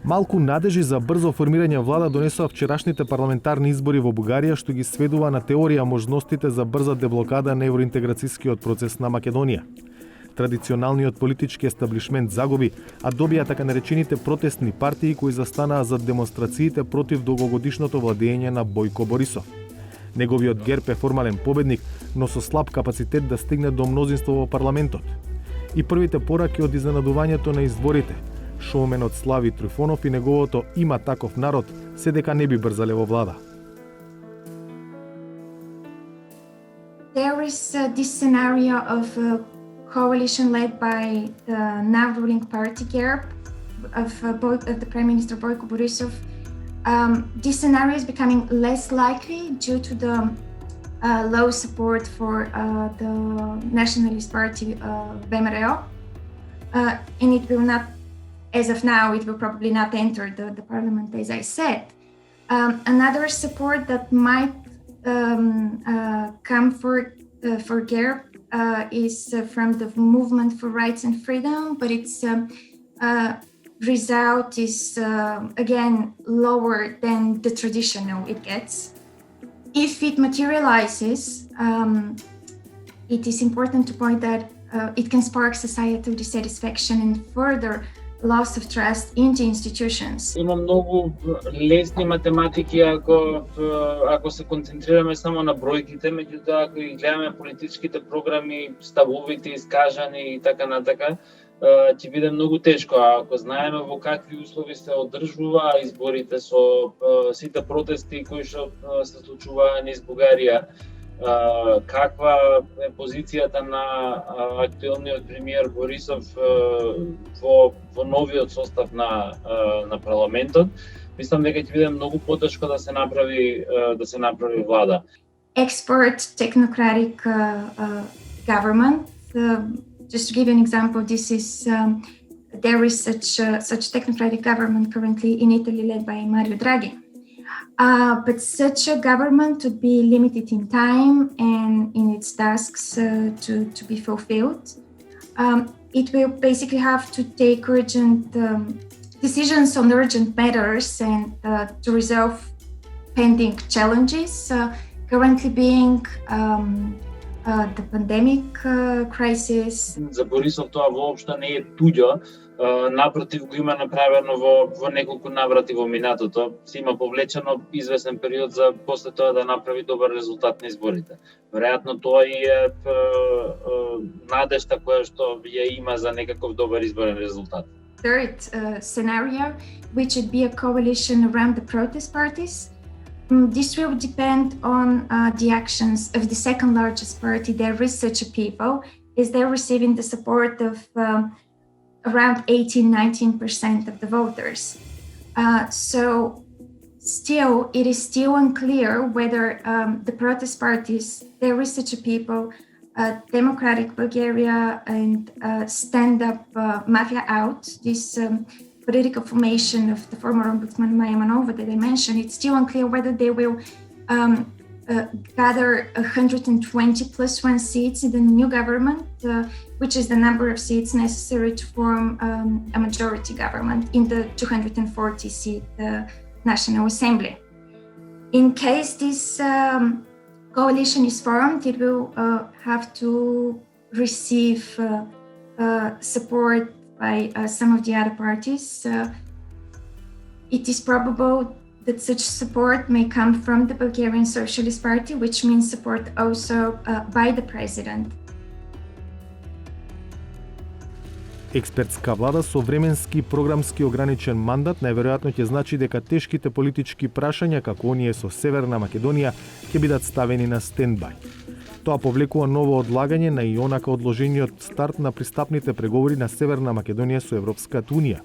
Малку надежи за брзо формирање влада донесоа вчерашните парламентарни избори во Бугарија, што ги сведува на теорија можностите за брза деблокада на евроинтеграцијскиот процес на Македонија. Традиционалниот политички естаблишмент загуби, а добија така наречените протестни партии кои застанаа за демонстрациите против долгогодишното владење на Бојко Борисов. Неговиот ГЕРБ е формален победник, но со слаб капацитет да стигне до мнозинство во парламентот. И првите пораки од изненадувањето на изборите, шоуменот Слави Трифонов и неговото "Има таков народ" се дека не би брзале во влада. There is this scenario of a coalition led by the now ruling party GERB of the Prime Minister Boyko Borisov. This scenario is becoming less likely due to the low support for the nationalist party VMRO, and it will not, as of now, it will probably not enter the parliament, as I said. Another support that might come for GERB is from the Movement for Rights and Freedom, but its result is again lower than the traditional it gets. If it materializes, it is important to point that it can spark societal dissatisfaction and further loss of trust in the institutions. Има многу лесни математики ако се концентрираме само на бројките, меѓутоа ако ги гледаме политичките програми, ставовите искажани и така натака, ќе биде многу тешко. А ако знаеме во какви услови се одржува изборите со сите протести кои што се случуваа низ Бугарија, каква е позицијата на актуелниот премиер Борисов во новиот состав на парламентот, мислам дека ќе биде многу потешко да се направи влада. Expert technocratic government. Just to give you an example, there is such technocratic government currently in Italy led by Mario Draghi. But such a government would be limited in time and in its tasks to be fulfilled. It will basically have to take urgent decisions on urgent matters and to resolve pending challenges, currently being the pandemic crisis. За Борисов тоа воопшто не е туѓо. Напротив, го има направено во неколку наврати во минатото. Се има повлечено известен период за после тоа да направи добар резултат на изборите. Веројатно тоа и е надежта која што ја има за некаков добар изборен резултат. Third scenario, which would be a coalition around the protest parties. This will depend on the actions of the second largest party. There is such a people, is they're receiving the support of around 18-19% of the voters. So still, it is still unclear whether the protest parties, there is such a people, Democratic Bulgaria and Stand Up Mafia Out, this political formation of the former ombudsman Maya Manova that I mentioned, it's still unclear whether they will gather 120 plus 1 seats in the new government, which is the number of seats necessary to form a majority government in the 240-seat National Assembly. In case this coalition is formed, it will have to receive support by some of the other parties. It is probable that such support may come from the Bulgarian Socialist Party, which means support also by the president. Експертска влада со временски програмски ограничен мандат најверојатно ќе значи дека тешките политички прашања како оние со Северна Македонија ќе бидат ставени на стендбај. Тоа повлекува ново одлагање на и онака одложениот старт на пристапните преговори на Северна Македонија со Европската Унија.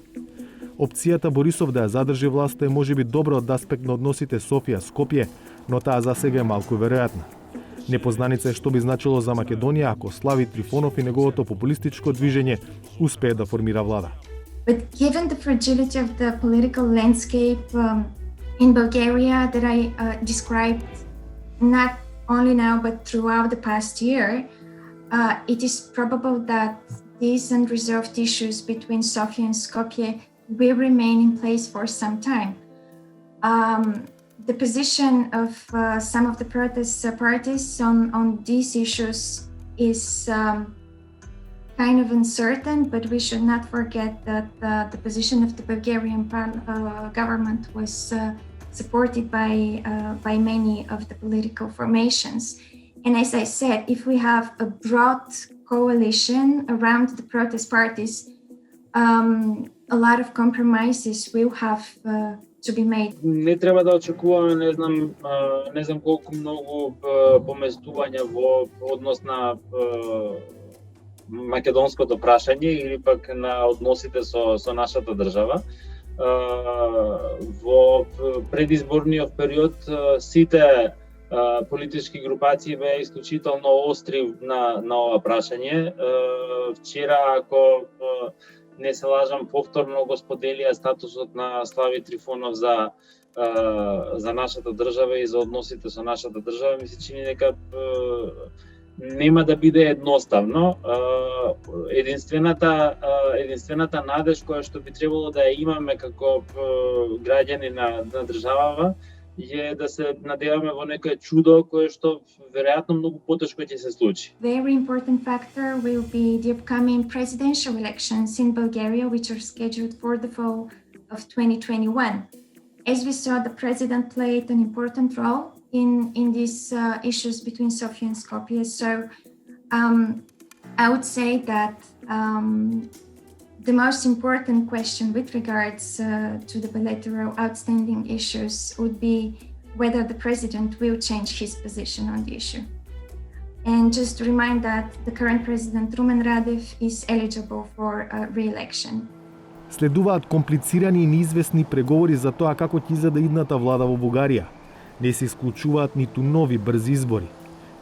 Опцијата Борисов да ја задржи власта е можеби добра од аспект на односите Софија-Скопје, но таа засега е малку веројатна. Непознаница е што би значило за Македонија ако Слави Трифонов и неговото популистичко движење успее да формира влада. But given the fragility of the political landscape in Bulgaria that I described not only now but throughout the past year, it is probable that these unresolved issues between Sofia and Skopje will remain in place for some time. The position of some of the protest parties on these issues is kind of uncertain, but we should not forget that the position of the Bulgarian government was supported by many of the political formations. And as I said, if we have a broad coalition around the protest parties, a lot of compromises will have to be made. Не треба да очекуваме, не знам колку многу поместувања во однос на македонското прашање или пак на односите со нашата држава. Во предизборниот период сите политички групации беа исклучително остри на ова прашање. Вчера, ако не се лажам, повторно го споделија статусот на Слави Трифонов за нашата држава и за односите со нашата држава. Ми се чини дека нема да биде едноставно. Единствената надеж која што би требало да ја имаме како граѓани на државава е да се надеваме во некое чудо кое што веројатно многу потешко ќе се случи. Very important factor will be the upcoming presidential elections in Bulgaria, which are scheduled for the fall of 2021. As we saw, the president played an important role in these issues between Sofia and Skopje. So I would say that the most important question with regards to the bilateral outstanding issues would be whether the president will change his position on the issue. And just to remind that the current president, Rumen Radev, is eligible for re-election. Следуваат комплицирани и неизвестни преговори за тоа како ќе изгледа идната влада во Бугарија. Не се исклучуваат ниту нови брзи избори.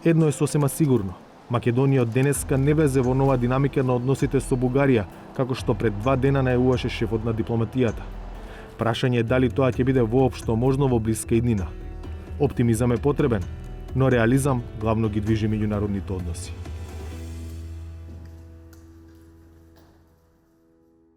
Едно е сосема сигурно. Македонија од денеска не влезе во нова динамика на односите со Бугарија, како што пред 2 дена најавуваше шефот на дипломатијата. Прашање е дали тоа ќе биде воопшто можно во блиска иднина. Оптимизам е потребен, но реализам главно ги движи меѓународните односи.